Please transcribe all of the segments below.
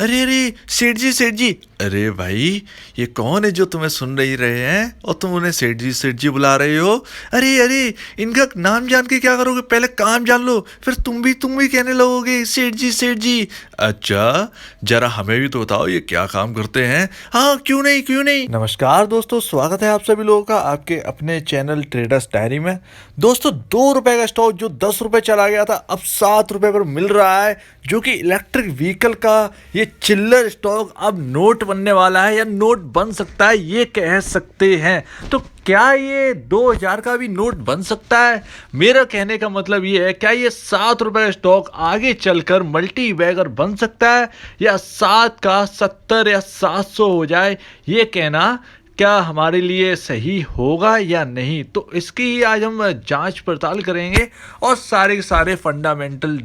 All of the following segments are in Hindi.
अरे अरे, सेठ जी। अरे भाई, ये कौन है जो तुम्हें सुन रही रहे हैं और तुम उन्हें सेठ जी बुला रहे हो? अरे अरे, इनका नाम जान के क्या करोगे? पहले काम जान लो, फिर तुम भी कहने लगोगे सेठ जी सेठ जी। अच्छा, जरा हमें भी तो बताओ ये क्या काम करते हैं। हाँ, क्यों नहीं। नमस्कार दोस्तों, स्वागत है आप सभी लोगों का आपके अपने चैनल ट्रेडर्स डायरी में। दोस्तों, 2 रुपए का स्टॉक जो 10 रुपए चला गया था, अब 7 रुपए पर मिल रहा है, जो कि इलेक्ट्रिक व्हीकल का ये चिल्लर स्टॉक अब नोट बनने वाला है या नोट बन सकता है, ये कह सकते हैं। तो क्या ये 2000 का भी नोट बन सकता है? मेरा कहने का मतलब ये है, क्या ये 7 रुपए का स्टॉक आगे चलकर मल्टी बैगर बन सकता है, या 7 का 70 या 700 हो जाए, ये कहना क्या हमारे लिए सही होगा या नहीं? तो इसकी ही आज हम जांच पड़ताल करेंगे और सारे के सारे फंडामेंटल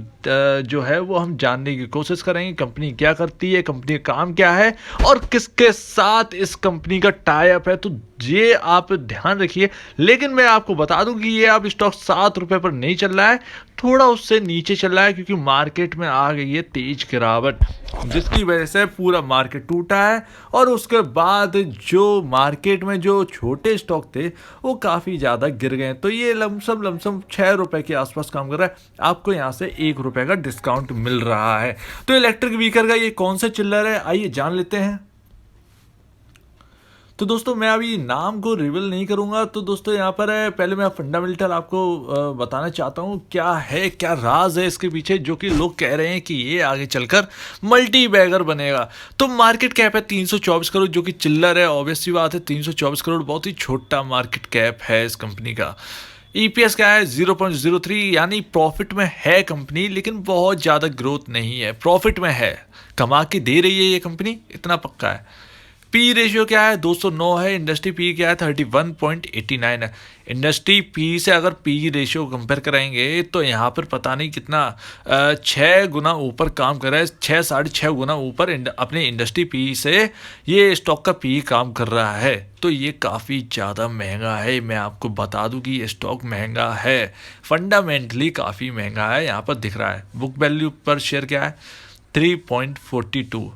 जो है वो हम जानने की कोशिश करेंगे। कंपनी क्या करती है, कंपनी का काम क्या है और किसके साथ इस कंपनी का टाई अप है, तो ये आप ध्यान रखिए। लेकिन मैं आपको बता दूं कि ये अब स्टॉक 7 रुपए पर नहीं चल रहा है, थोड़ा उससे नीचे चल रहा है, क्योंकि मार्केट में आ गई है तेज गिरावट, जिसकी वजह से पूरा मार्केट टूटा है। और उसके बाद जो मार्केट में जो छोटे स्टॉक थे वो काफ़ी ज़्यादा गिर गए। तो ये लमसम 6 रुपए के आसपास काम कर रहा है। आपको यहाँ से 1 रुपए का डिस्काउंट मिल रहा है। तो इलेक्ट्रिक व्हीकल का ये कौन सा चिल्लर है, आइए जान लेते हैं। तो दोस्तों, मैं अभी नाम को रिवील नहीं करूंगा। तो दोस्तों, यहाँ पर है, पहले मैं फंडामेंटल आपको बताना चाहता हूँ क्या है, क्या राज है इसके पीछे, जो कि लोग कह रहे हैं कि ये आगे चलकर मल्टी बैगर बनेगा। तो मार्केट कैप है 324 करोड़, जो कि चिल्लर है। ऑब्वियस सी बात है, 324 करोड़ बहुत ही छोटा मार्केट कैप है इस कंपनी का। ईपीएस क्या है? 0.03, यानी प्रॉफिट में है कंपनी, लेकिन बहुत ज़्यादा ग्रोथ नहीं है। प्रॉफिट में है, कमा के दे रही है ये कंपनी, इतना पक्का है। पी रेशियो क्या है? 209 है। इंडस्ट्री पी क्या है? 31.89 है। इंडस्ट्री पी से अगर पी रेशियो कंपेयर कराएंगे तो यहाँ पर पता नहीं कितना 6 गुना ऊपर काम कर रहा है, 6-6.5 गुना ऊपर अपने इंडस्ट्री पी से ये स्टॉक का पी काम कर रहा है। तो ये काफ़ी ज़्यादा महंगा है। मैं आपको बता दूं कि ये स्टॉक महंगा है, फंडामेंटली काफ़ी महंगा है। यहाँ पर दिख रहा है बुक वैल्यू पर शेयर क्या है? 3.42।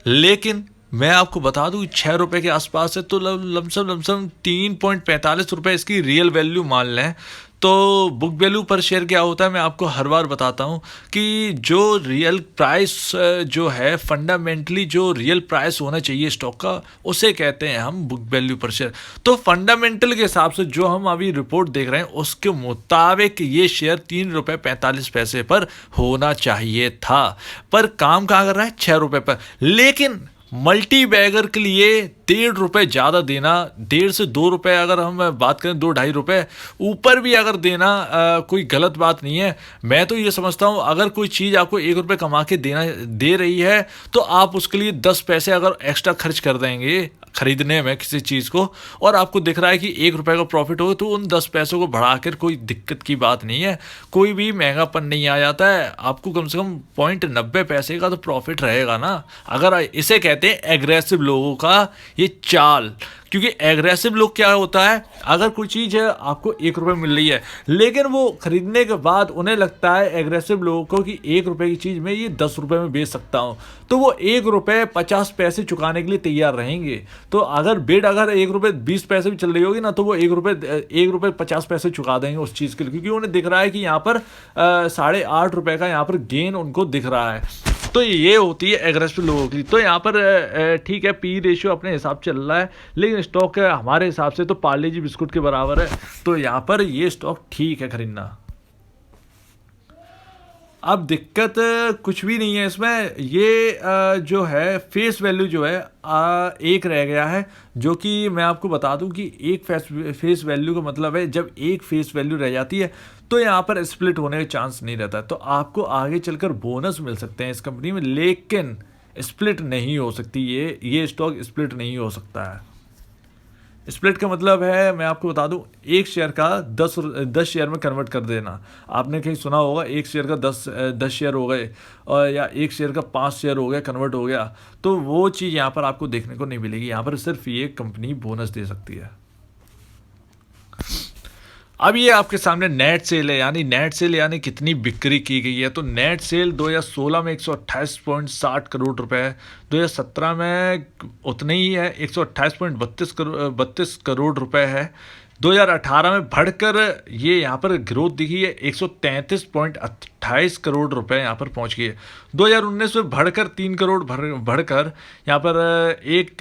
लेकिन मैं आपको बता दूं 6 रुपए के आसपास है, तो लमसम 3.45 रुपए इसकी रियल वैल्यू मान लें। तो बुक वैल्यू पर शेयर क्या होता है, मैं आपको हर बार बताता हूं कि जो रियल प्राइस जो है, फंडामेंटली जो रियल प्राइस होना चाहिए स्टॉक का, उसे कहते हैं हम बुक वैल्यू पर शेयर। तो फंडामेंटल के हिसाब से जो हम अभी रिपोर्ट देख रहे हैं, उसके मुताबिक ये शेयर 3 रुपए 45 पैसे पर होना चाहिए था, पर काम कहाँ कर रहा है? 6 रुपए पर। लेकिन मल्टी बैगर के लिए 1.5 रुपए ज़्यादा देना, 1.5 से 2 रुपए अगर हम बात करें, 2-2.5 रुपए ऊपर भी अगर देना कोई गलत बात नहीं है। मैं तो ये समझता हूँ, अगर कोई चीज़ आपको 1 रुपए कमा के दे रही है, तो आप उसके लिए 10 पैसे अगर एक्स्ट्रा खर्च कर देंगे खरीदने में किसी चीज़ को, और आपको दिख रहा है कि 1 रुपए का प्रॉफिट होगा, तो उन 10 पैसों को बढ़ाकर कोई दिक्कत की बात नहीं है। कोई भी महंगापन नहीं आ जाता है। आपको कम से कम 0.90 पैसे का तो प्रॉफिट रहेगा ना। अगर इसे कहते हैं एग्रेसिव लोगों का ये चाल, क्योंकि एग्रेसिव लोग क्या होता है, अगर कोई चीज़ है आपको 1 रुपए मिल रही है, लेकिन वो खरीदने के बाद उन्हें लगता है एग्रेसिव लोगों को कि 1 रुपए की चीज़ मैं ये 10 रुपए में बेच सकता हूँ, तो वो 1 रुपए 50 पैसे चुकाने के लिए तैयार रहेंगे। तो अगर बिड अगर 1 रुपए 20 पैसे भी चल रही होगी ना, तो वो 1 रुपए 50 पैसे चुका देंगे उस चीज़ के लिए, क्योंकि उन्हें दिख रहा है कि यहाँ पर 8.5 रुपए का यहाँ पर गेन उनको दिख रहा है। तो ये होती है एग्रेसिव लोगों की। तो यहाँ पर ठीक है, पी रेशियो अपने हिसाब चल रहा है, लेकिन स्टॉक हमारे हिसाब से तो पार्ले जी बिस्कुट के बराबर है। तो यहाँ पर ये स्टॉक ठीक है खरीदना। अब दिक्कत कुछ भी नहीं है इसमें। ये जो है फेस वैल्यू जो है एक रह गया है, जो कि मैं आपको बता दूं कि एक फेस वैल्यू का मतलब है, जब एक फेस वैल्यू रह जाती है तो यहाँ पर स्प्लिट होने का चांस नहीं रहता। तो आपको आगे चलकर बोनस मिल सकते हैं इस कंपनी में, लेकिन स्प्लिट नहीं हो सकती। ये स्टॉक स्प्लिट नहीं हो सकता है। स्प्लिट का मतलब है, मैं आपको बता दूं, एक शेयर का 10 शेयर में कन्वर्ट कर देना। आपने कहीं सुना होगा एक शेयर का 10 शेयर हो गए, और या एक शेयर का 5 शेयर हो गया, कन्वर्ट हो गया। तो वो चीज़ यहाँ पर आपको देखने को नहीं मिलेगी। यहाँ पर सिर्फ ये कंपनी बोनस दे सकती है। अब ये आपके सामने नेट सेल है, यानी नेट सेल यानी कितनी बिक्री की गई है। तो नेट सेल 2016 में 128.60 करोड़ रुपए है, 2017 में उतने ही है, 128.32 करोड़ रुपए है। 2018 में बढ़कर ये यहाँ पर ग्रोथ दिखी है, 133.28 करोड़ रुपए यहाँ पर पहुँच गई है। 2019 में बढ़कर 3 करोड़ बढ़कर यहाँ पर एक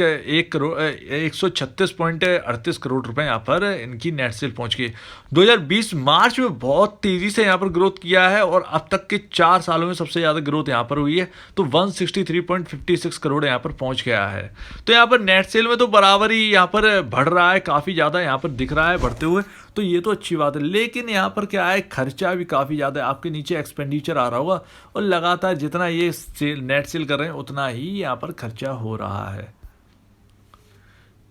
करोड़ 136.38 करोड़ रुपए यहाँ पर इनकी नेट सेल पहुँच गई। 2020 मार्च में बहुत तेज़ी से यहाँ पर ग्रोथ किया है और अब तक के 4 सालों में सबसे ज़्यादा ग्रोथ यहाँ पर हुई है, तो 163.56 करोड़ यहाँ पर पहुँच गया है। तो यहाँ पर नेट सेल में तो बराबर ही यहाँ पर बढ़ रहा है, काफ़ी ज़्यादा यहाँ पर दिख रहा है बढ़ते हुए, तो ये तो अच्छी बात है। लेकिन यहाँ पर क्या है, खर्चा भी काफ़ी ज़्यादा है। आपके नीचे एक्सपेंडिचर आ रहा होगा और लगातार जितना ये सेल नेट सेल कर रहे हैं उतना ही यहाँ पर खर्चा हो रहा है।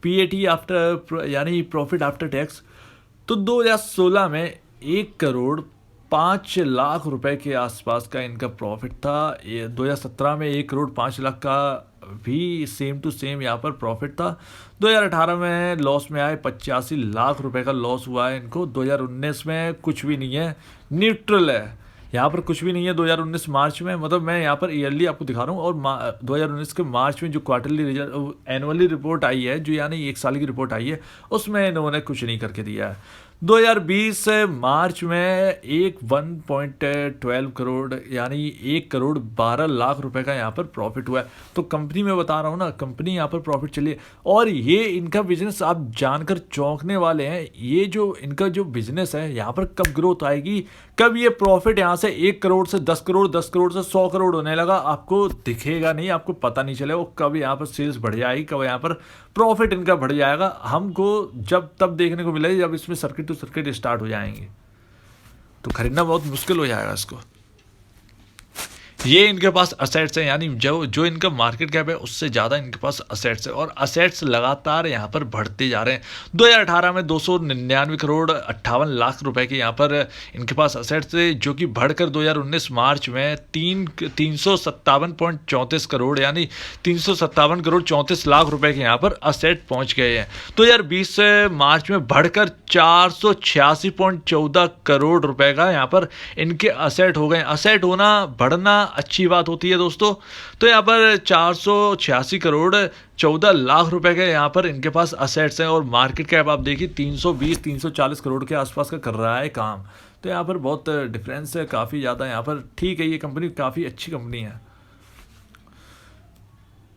पीएटी आफ्टर यानी प्रॉफिट आफ्टर टैक्स, तो 2016 में 1 करोड़ 5 लाख रुपए के आसपास का इनका प्रॉफिट था। 2017 में 1 करोड़ 5 लाख का भी सेम टू सेम यहाँ पर प्रॉफिट था। 2018 में लॉस में आए, 85 लाख रुपए का लॉस हुआ है इनको। 2019 में कुछ भी नहीं है, न्यूट्रल है, यहाँ पर कुछ भी नहीं है। 2019 मार्च में, मतलब मैं यहाँ पर ईयरली आपको दिखा रहा हूँ, और 2019 के मार्च में जो क्वार्टरली रिजल्ट एनुअली रिपोर्ट आई है, जो यानी 1 साल की रिपोर्ट आई है, उसमें इन्होंने कुछ नहीं करके दिया है। 2020 मार्च में 1.12 करोड़ यानी 1 करोड़ 12 लाख रुपए का यहाँ पर प्रॉफिट हुआ है। तो कंपनी में बता रहा हूँ ना, कंपनी यहाँ पर प्रॉफिट चली है। और ये इनका बिजनेस आप जानकर चौंकने वाले हैं। ये जो इनका जो बिजनेस है, यहाँ पर कब ग्रोथ आएगी, कब ये प्रॉफिट यहाँ से 1 करोड़ से 10 करोड़, 10 करोड़ से 100 करोड़ होने लगा, आपको दिखेगा नहीं, आपको पता नहीं चलेगा। वो कब यहाँ पर सेल्स बढ़ जाएगी, कब यहाँ पर प्रॉफिट इनका बढ़ जाएगा, हमको जब तब देखने को मिलेगा जब इसमें सर्किट टू सर्किट स्टार्ट हो जाएंगे, तो खरीदना बहुत मुश्किल हो जाएगा इसको। ये इनके पास असेट्स हैं, यानी जो इनका मार्केट कैप है उससे ज़्यादा इनके पास असेट्स है, और असेट्स लगातार यहाँ पर बढ़ते जा रहे हैं। 2018 में 299 करोड़ 58 लाख रुपए के यहाँ पर इनके पास असेट्स थे, जो कि बढ़कर 2019 मार्च में 357.34 करोड़ यानी 357 करोड़ 34 लाख रुपए के यहाँ पर असेट पहुँच गए हैं। 2020 मार्च में बढ़कर 486.14 करोड़ रुपए का यहाँ पर इनके असेट हो गए। असेट होना, बढ़ना अच्छी बात होती है दोस्तों। तो यहाँ पर 486 करोड़ 14 लाख रुपए के यहाँ पर इनके पास असेट्स हैं, और मार्केट कैप आप देखिए 320-340 करोड़ के आसपास का कर रहा है काम। तो यहाँ पर बहुत डिफरेंस है, काफ़ी ज़्यादा यहाँ पर। ठीक है, ये कंपनी काफ़ी अच्छी कंपनी है।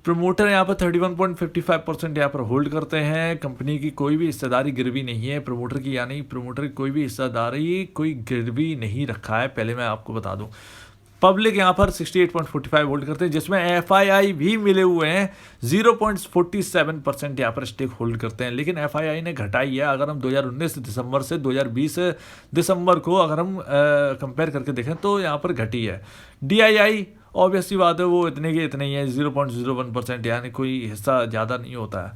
प्रमोटर यहाँ पर 31.55% यहाँ पर होल्ड करते हैं। कंपनी की कोई भी हिस्सेदारी गिरवी नहीं है प्रमोटर की, यानी प्रमोटर की कोई भी हिस्सेदारी कोई गिरवी नहीं रखा है, पहले मैं आपको बता दूं। पब्लिक यहाँ पर 68.45 होल्ड करते हैं, जिसमें एफआईआई भी मिले हुए हैं। 0.47% यहाँ पर स्टेक होल्ड करते हैं, लेकिन एफआईआई ने घटाई है। अगर हम 2019 दिसंबर से 2020 दिसंबर को अगर हम कंपेयर करके देखें तो यहाँ पर घटी है। डीआईआई ऑब्वियसली बात है, वो इतने के इतने ही है, 0.01%, यानी कोई हिस्सा ज़्यादा नहीं होता है।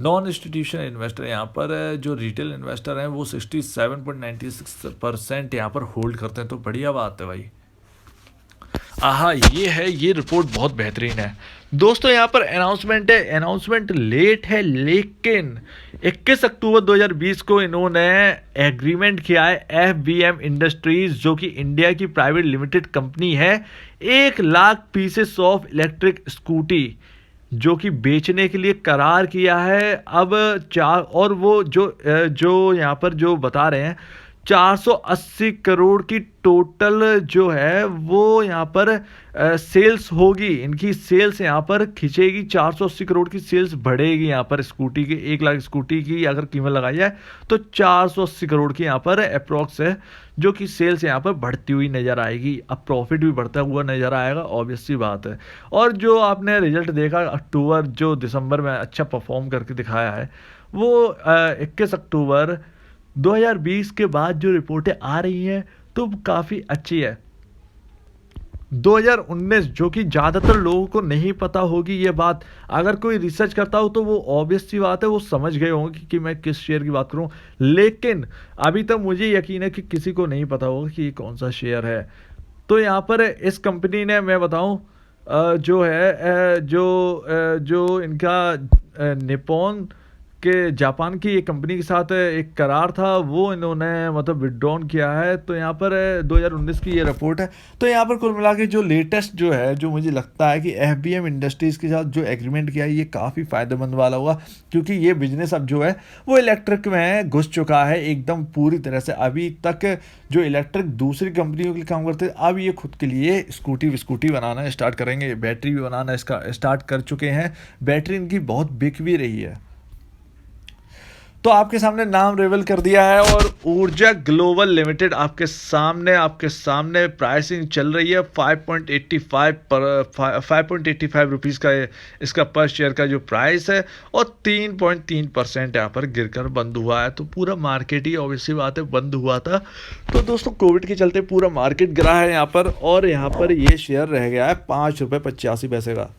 नॉन इंस्टीट्यूशनल इन्वेस्टर यहाँ पर जो रिटेल इन्वेस्टर हैं वो 67.96% यहाँ पर होल्ड करते हैं। तो बढ़िया बात है भाई। ये रिपोर्ट बहुत बेहतरीन है दोस्तों। यहाँ पर अनाउंसमेंट है, अनाउंसमेंट लेट है, लेकिन 21 अक्टूबर 2020 को इन्होंने एग्रीमेंट किया है FBM इंडस्ट्रीज, जो कि इंडिया की प्राइवेट लिमिटेड कंपनी है, 1 lakh pieces of electric scooty जो कि बेचने के लिए करार किया है। अब और वो जो यहाँ पर जो बता रहे हैं 480 करोड़ की टोटल जो है वो यहाँ पर सेल्स होगी। इनकी सेल्स यहाँ पर खिंचेगी, 480 करोड़ की सेल्स बढ़ेगी यहाँ पर स्कूटी की। 1 लाख स्कूटी की अगर कीमत लगाई जाए तो 480 करोड़ की यहाँ पर अप्रॉक्स है, जो कि सेल्स यहाँ पर बढ़ती हुई नज़र आएगी। अब प्रॉफिट भी बढ़ता हुआ नज़र आएगा, ऑब्वियसली बात है। और जो आपने रिजल्ट देखा अक्टूबर जो दिसंबर में अच्छा परफॉर्म करके दिखाया है, वो 21 अक्टूबर 2020 के बाद जो रिपोर्टें आ रही हैं तो काफ़ी अच्छी है। 2019 जो कि ज़्यादातर लोगों को नहीं पता होगी ये बात, अगर कोई रिसर्च करता हो तो वो ऑब्वियस सी बात है वो समझ गए होंगे कि मैं किस शेयर की बात करूं, लेकिन अभी तक मुझे यकीन है कि किसी को नहीं पता होगा कि ये कौन सा शेयर है। तो यहाँ पर इस कंपनी ने, मैं बताऊं, जो है जो इनका निप्पॉन के जापान की एक कंपनी के साथ एक करार था, वो इन्होंने मतलब विथड्रॉन किया है। तो यहाँ पर 2019 की ये रिपोर्ट है। तो यहाँ पर कुल मिला के जो लेटेस्ट जो है, जो मुझे लगता है कि एफबीएम इंडस्ट्रीज़ के साथ जो एग्रीमेंट किया है, ये काफ़ी फ़ायदेमंद वाला होगा, क्योंकि ये बिजनेस अब जो है वो इलेक्ट्रिक में घुस चुका है एकदम पूरी तरह से। अभी तक जो इलेक्ट्रिक दूसरी कंपनियों के लिए काम करते थे, अब ये खुद के लिए स्कूटी बनाना स्टार्ट करेंगे, बैटरी भी बनाना इसका स्टार्ट कर चुके हैं। बैटरी इनकी बहुत बिक भी रही है। तो आपके सामने नाम रिवील कर दिया है, और ऊर्जा ग्लोबल लिमिटेड आपके सामने प्राइसिंग चल रही है 5.85 रुपीज़ का इसका पर शेयर का जो प्राइस है, और 3.3% यहाँ पर गिरकर बंद हुआ है। तो पूरा मार्केट ही ऑब्वियसली बात है बंद हुआ था। तो दोस्तों कोविड के चलते पूरा मार्केट गिरा है यहाँ पर, और यहाँ पर ये शेयर रह गया है 5 रुपये 85 पैसे का।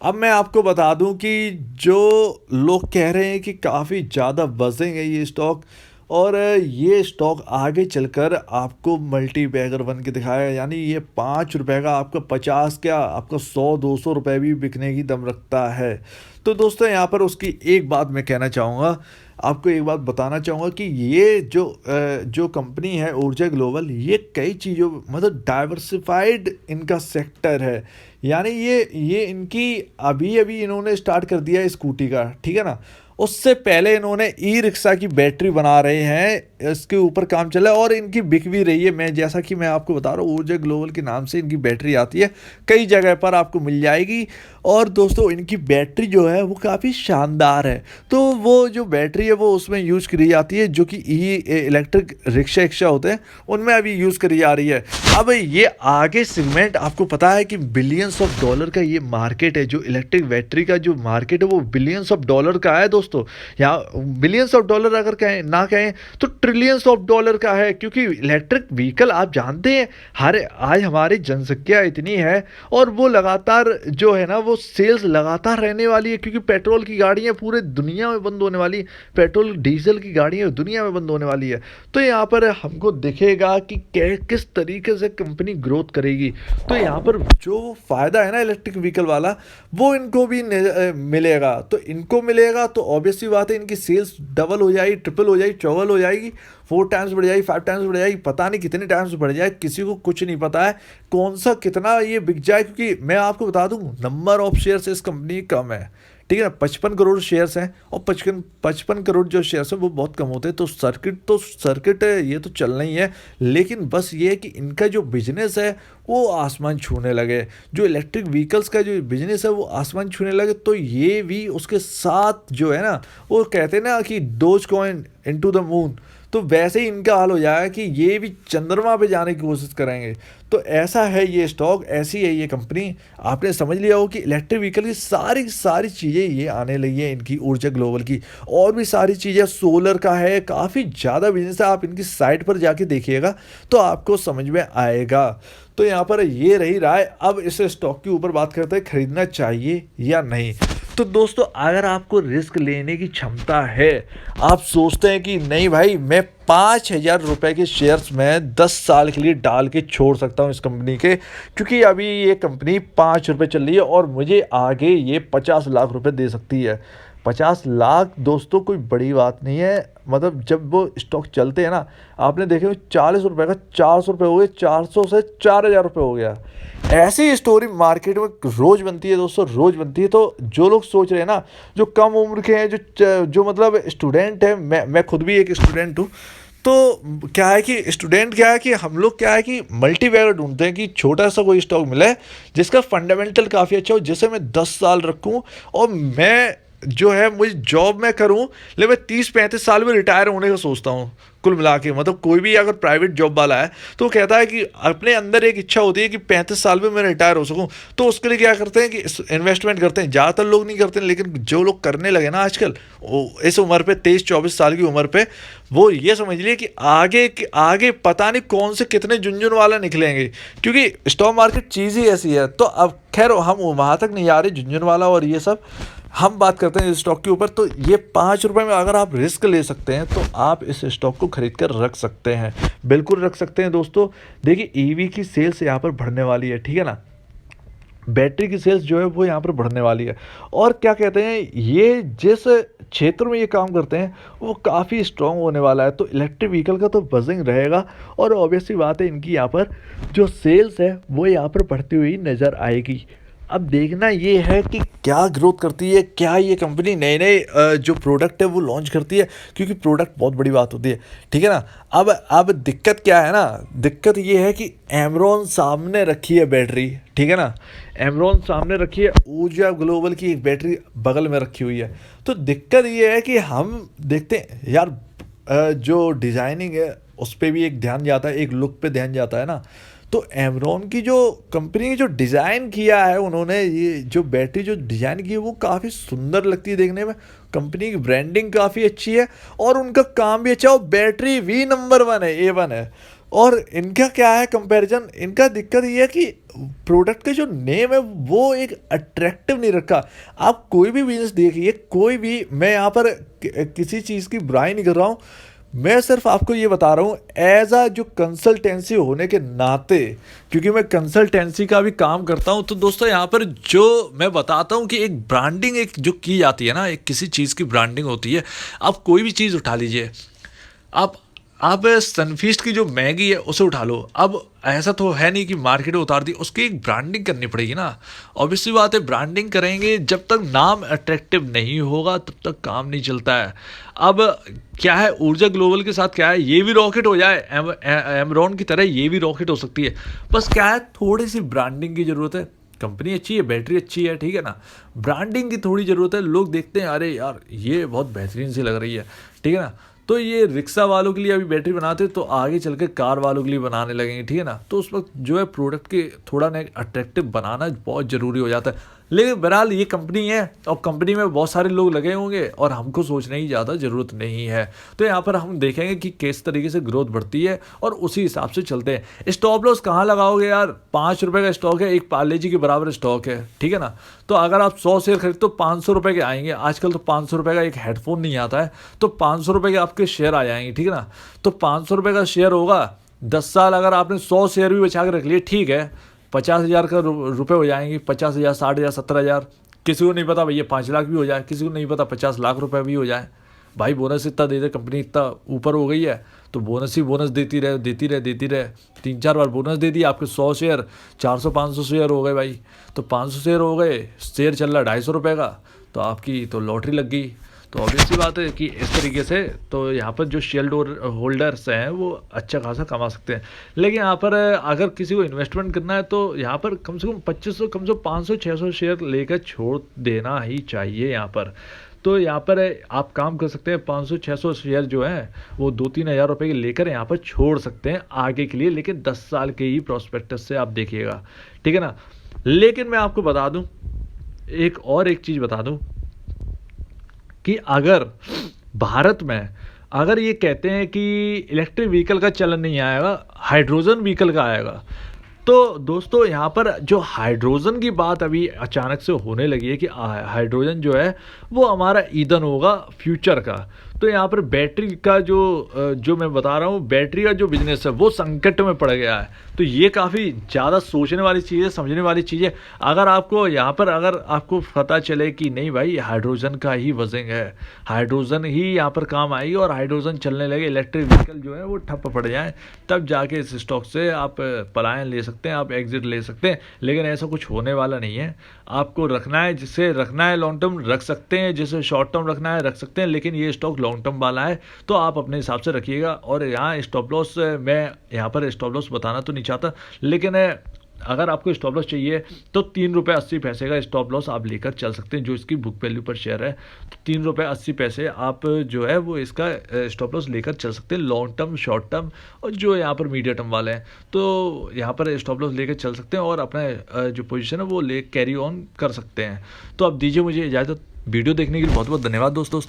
अब मैं आपको बता दूं कि जो लोग कह रहे हैं कि काफ़ी ज़्यादा बजेंगे ये स्टॉक, और ये स्टॉक आगे चलकर आपको मल्टी बैगर बन के दिखाएगा, यानी ये 5 रुपये का आपका 50 क्या आपका 100-200 रुपये भी बिकने की दम रखता है। तो दोस्तों यहाँ पर उसकी एक बात मैं कहना चाहूँगा, आपको एक बात बताना चाहूँगा कि ये जो कंपनी है ऊर्जा ग्लोबल, ये कई चीज़ों मतलब डाइवर्सिफाइड इनका सेक्टर है। यानी ये इनकी अभी इन्होंने स्टार्ट कर दिया है स्कूटी का, ठीक है ना। उससे पहले इन्होंने ई रिक्शा की बैटरी बना रहे हैं, इसके ऊपर काम चल रहा है, और इनकी बिक भी रही है। जैसा कि मैं आपको बता रहा हूँ, ऊर्जा ग्लोबल के नाम से इनकी बैटरी आती है, कई जगह पर आपको मिल जाएगी। और दोस्तों इनकी बैटरी जो है वो काफ़ी शानदार है। तो वो जो बैटरी है वो उसमें यूज़ करी जाती है, जो कि इलेक्ट्रिक रिक्शा होते हैं उनमें अभी यूज़ करी जा रही है। अब ये आगे सेगमेंट आपको पता है कि बिलियंस ऑफ डॉलर का ये मार्केट है। जो इलेक्ट्रिक बैटरी का जो मार्केट है वो बिलियंस ऑफ डॉलर का है दोस्तों। यहाँ बिलियंस ऑफ डॉलर अगर कहें ना कहें तो ट्रिलियंस ऑफ डॉलर का है, क्योंकि इलेक्ट्रिक व्हीकल आप जानते हैं आज हमारी जनसंख्या इतनी है, और वो लगातार जो है ना वो सेल्स लगातार रहने वाली है, क्योंकि पेट्रोल की गाड़ियां पूरे दुनिया में बंद होने वाली, पेट्रोल डीजल की गाड़ियां दुनिया में बंद होने वाली है। तो यहाँ पर हमको दिखेगा कि किस तरीके से कंपनी ग्रोथ करेगी। तो यहाँ पर जो फायदा है ना इलेक्ट्रिक व्हीकल वाला, वो इनको भी मिलेगा। तो इनको मिलेगा तो ऑब्वियसली बात है इनकी सेल्स डबल हो जाएगी, ट्रिपल हो जाएगी, चौगल हो जाएगी, 4 टाइम्स बढ़ जाएगी, 5 टाइम्स बढ़ जाएगी, पता नहीं कितने टाइम्स बढ़ जाए, किसी को कुछ नहीं पता है कौन सा कितना ये बिक जाए। क्योंकि मैं आपको बता दूं नंबर ऑफ शेयर्स इस कंपनी कम है, ठीक है ना। 55 करोड़ शेयर्स हैं, और 55 करोड़ जो शेयर्स हैं वो बहुत कम होते हैं। तो सर्किट ये तो चलना ही है, लेकिन बस ये है कि इनका जो बिजनेस है वो आसमान छूने लगे, जो इलेक्ट्रिक व्हीकल्स का जो बिजनेस है वो आसमान छूने लगे। तो ये भी उसके साथ जो है ना, वो कहते हैं ना कि dose coin into the moon, तो वैसे ही इनका हाल हो जाएगा कि ये भी चंद्रमा पे जाने की कोशिश करेंगे। तो ऐसा है ये स्टॉक, ऐसी है ये कंपनी। आपने समझ लिया हो कि इलेक्ट्रिक व्हीकल की सारी चीज़ें ये आने लगी है इनकी ऊर्जा ग्लोबल की, और भी सारी चीज़ें, सोलर का है, काफ़ी ज़्यादा बिजनेस है। आप इनकी साइट पर जाके देखिएगा तो आपको समझ में आएगा। तो यहाँ पर ये रही राय। अब इस स्टॉक के ऊपर बात करते हैं खरीदना चाहिए या नहीं। तो दोस्तों अगर आपको रिस्क लेने की क्षमता है, आप सोचते हैं कि नहीं भाई मैं 5,000 रुपये के शेयर्स में 10 साल के लिए डाल के छोड़ सकता हूं इस कंपनी के, क्योंकि अभी ये कंपनी 5 रुपये चल रही है और मुझे आगे ये 50 लाख रुपए दे सकती है। 50 लाख दोस्तों कोई बड़ी बात नहीं है। मतलब जब वो स्टॉक चलते हैं ना, आपने देखे 40 रुपये का 400 रुपये हो गए, 400 से 4,000 रुपये हो गया। ऐसी स्टोरी मार्केट में रोज़ बनती है दोस्तों, रोज़ बनती है। तो जो लोग सोच रहे हैं ना, जो कम उम्र के हैं, जो मतलब स्टूडेंट है, मैं खुद भी एक स्टूडेंट हूँ। तो क्या है कि स्टूडेंट क्या है कि हम लोग क्या है कि मल्टी बैगर ढूंढते हैं कि छोटा सा कोई स्टॉक मिले जिसका फंडामेंटल काफ़ी अच्छा हो, जिसे मैं 10 साल रखूँ, और मैं जो है मुझे जॉब में करूं, लेकिन मैं 30-35 साल में रिटायर होने का सोचता हूं। कुल मिला के मतलब कोई भी अगर प्राइवेट जॉब वाला है तो वो कहता है कि अपने अंदर एक इच्छा होती है कि 35 साल में मैं रिटायर हो सकूं। तो उसके लिए क्या करते हैं कि इन्वेस्टमेंट करते हैं। ज़्यादातर लोग नहीं करते, लेकिन जो लोग करने लगे ना आजकल इस उम्र पे, 23-24 साल की उम्र पे, वो ये समझ लिए कि आगे पता नहीं कौन से कितने झुंझुन वाला निकलेंगे, क्योंकि स्टॉक मार्केट चीज़ ही ऐसी है। तो अब खैर हम वहाँ तक नहीं आ रहे झुंझुन वाला और ये सब, हम बात करते हैं इस स्टॉक के ऊपर। तो ये 5 रुपये में अगर आप रिस्क ले सकते हैं तो आप इस स्टॉक को खरीद कर रख सकते हैं, बिल्कुल रख सकते हैं दोस्तों। देखिए ईवी की सेल्स यहाँ पर बढ़ने वाली है, ठीक है ना। बैटरी की सेल्स जो है वो यहाँ पर बढ़ने वाली है। और क्या कहते हैं, ये जिस क्षेत्र में ये काम करते हैं वो काफ़ी स्ट्रॉन्ग होने वाला है, तो इलेक्ट्रिक व्हीकल का तो बजिंग रहेगा। और ऑब्वियस सी बात है, इनकी यहाँ पर जो सेल्स है वो यहाँ पर बढ़ती हुई नज़र आएगी। अब देखना ये है कि क्या ग्रोथ करती है, क्या ये कंपनी नए नए जो प्रोडक्ट है वो लॉन्च करती है, क्योंकि प्रोडक्ट बहुत बड़ी बात होती है, ठीक है ना। अब दिक्कत क्या है ना, दिक्कत ये है कि एमरॉन सामने रखी है बैटरी, ठीक है ना। एमरॉन सामने रखी है, ऊर्जा ग्लोबल की एक बैटरी बगल में रखी हुई है। तो दिक्कत ये है कि हम देखते हैं यार, जो डिज़ाइनिंग है उस पर भी एक ध्यान जाता है, एक लुक पे ध्यान जाता है ना। तो एमरॉन की जो कंपनी की जो डिज़ाइन किया है उन्होंने, ये जो बैटरी जो डिज़ाइन की है वो काफ़ी सुंदर लगती है देखने में। कंपनी की ब्रांडिंग काफ़ी अच्छी है और उनका काम भी अच्छा, और बैटरी भी नंबर 1 है, A1 है। और इनका क्या है कंपैरिजन, इनका दिक्कत ये है कि प्रोडक्ट का जो नेम है वो एक अट्रैक्टिव नहीं रखा। आप कोई भी बिजनेस देखिए, कोई भी, मैं यहाँ पर किसी चीज़ की बुराई नहीं कर रहा हूँ, मैं सिर्फ आपको ये बता रहा हूँ एज अ जो कंसल्टेंसी होने के नाते, क्योंकि मैं कंसल्टेंसी का भी काम करता हूँ। तो दोस्तों यहाँ पर जो मैं बताता हूँ कि एक ब्रांडिंग एक जो की जाती है ना, एक किसी चीज़ की ब्रांडिंग होती है। आप कोई भी चीज़ उठा लीजिए, आप आप सनफीस्ट की जो मैगी है उसे उठा लो। अब ऐसा तो है नहीं कि मार्केट में उतार दी, उसकी एक ब्रांडिंग करनी पड़ेगी ना। ऑब्वियसली बात है, ब्रांडिंग करेंगे, जब तक नाम अट्रैक्टिव नहीं होगा तब तक काम नहीं चलता है। अब क्या है, ऊर्जा ग्लोबल के साथ क्या है, ये भी रॉकेट हो जाए, एमरॉन की तरह ये भी रॉकेट हो सकती है। बस क्या है, थोड़ी सी ब्रांडिंग की ज़रूरत है। कंपनी अच्छी है, बैटरी अच्छी है, ठीक है ना, ब्रांडिंग की थोड़ी ज़रूरत है। लोग देखते हैं अरे यार ये बहुत बेहतरीन सी लग रही है, ठीक है ना। तो ये रिक्शा वालों के लिए अभी बैटरी बनाते तो आगे चल के कार वालों के लिए बनाने लगेंगे, ठीक है ना। तो उस वक्त जो है प्रोडक्ट के थोड़ा ना अट्रैक्टिव बनाना बहुत ज़रूरी हो जाता है। लेकिन बहरहाल ये कंपनी है और कंपनी में बहुत सारे लोग लगे होंगे और हमको सोचने की ज़्यादा ज़रूरत नहीं है। तो यहाँ पर हम देखेंगे कि किस तरीके से ग्रोथ बढ़ती है और उसी हिसाब से चलते हैं। स्टॉप लॉस कहाँ लगाओगे यार, 5 रुपये का स्टॉक है, एक पार्ले जी के बराबर स्टॉक है, ठीक है ना। तो अगर आप 100 शेयर खरीदते तो 500 रुपये के आएंगे। आजकल तो 500 रुपये का एक हेडफोन नहीं आता है, तो 500 रुपये के आपके शेयर आ जाएंगे, ठीक है ना। तो 500 रुपये का शेयर होगा, 10 साल अगर आपने 100 शेयर भी बचा के रख लिए, ठीक है, 50,000 का रुपये हो जाएंगे, 50,000, 60,000, 70,000। किसी को नहीं पता भैया 5 लाख भी हो जाए, किसी को नहीं पता 50 लाख रुपए भी हो जाए। भाई बोनस इतना दे दे, कंपनी इतना ऊपर हो गई है तो बोनस ही बोनस देती रहे, देती रहे, देती रहे। 3-4 बार बोनस दे दिया, आपके 100 शेयर 400-500 शेयर हो गए भाई। तो 500 शेयर हो गए, शेयर चल रहा 250 रुपये का, तो आपकी तो लॉटरी लग गई। तो ऑब्वियस सी बात है कि इस तरीके से तो यहाँ पर जो शेयर होल्डर्स हैं वो अच्छा खासा कमा सकते हैं। लेकिन यहाँ पर अगर किसी को इन्वेस्टमेंट करना है तो यहाँ पर कम से कम 2500, कम से कम 500-600 शेयर लेकर छोड़ देना ही चाहिए यहाँ पर। तो यहाँ पर आप काम कर सकते हैं, 500-600 शेयर जो हैं वो 2-3 हज़ार रुपये के लेकर यहाँ पर छोड़ सकते हैं आगे के लिए, लेकिन 10 साल के ही प्रोस्पेक्टस से आप देखिएगा, ठीक है ना। लेकिन मैं आपको बता दूं, एक चीज़ बता दूं कि अगर भारत में अगर ये कहते हैं कि इलेक्ट्रिक व्हीकल का चलन नहीं आएगा, हाइड्रोजन व्हीकल का आएगा, तो दोस्तों यहाँ पर जो हाइड्रोजन की बात अभी अचानक से होने लगी है कि हाइड्रोजन जो है वो हमारा ईंधन होगा फ्यूचर का। तो यहाँ पर बैटरी का जो मैं बता रहा हूँ, बैटरी का जो बिजनेस है वो संकट में पड़ गया है। तो ये काफ़ी ज़्यादा सोचने वाली चीज़ है, समझने वाली चीज़ है। अगर आपको यहाँ पर अगर आपको पता चले कि नहीं भाई हाइड्रोजन का ही वजन है, हाइड्रोजन ही यहाँ पर काम आएगी और हाइड्रोजन चलने लगे, इलेक्ट्रिक व्हीकल जो है वो ठप पड़ जाए, तब जाके इस स्टॉक से आप पलायन ले सकते हैं, आप एग्जिट ले सकते हैं। लेकिन ऐसा कुछ होने वाला नहीं है। आपको रखना है, जिसे रखना है लॉन्ग टर्म रख सकते हैं, जिसे शॉर्ट टर्म रखना है रख सकते हैं, लेकिन ये स्टॉक लॉन्ग टर्म वाला है तो आप अपने हिसाब से रखिएगा। और यहाँ स्टॉप लॉस, मैं यहाँ पर स्टॉप लॉस बताना तो नहीं चाहता, लेकिन अगर आपको स्टॉप लॉस चाहिए तो 3 रुपये 80 पैसे का स्टॉप लॉस आप लेकर चल सकते हैं, जो इसकी बुक वैल्यू पर शेयर है। तो 3 रुपये 80 पैसे आप जो है वो इसका स्टॉप लॉस लेकर चल सकते हैं, लॉन्ग टर्म, शॉर्ट टर्म और जो यहाँ पर मीडियम टर्म वाले हैं। तो यहाँ पर स्टॉप लॉस लेकर चल सकते हैं और अपना जो पोजीशन है वो ले कैरी ऑन कर सकते हैं। तो अब दीजिए मुझे इजाज़त। वीडियो देखने के लिए बहुत बहुत धन्यवाद दोस्तों।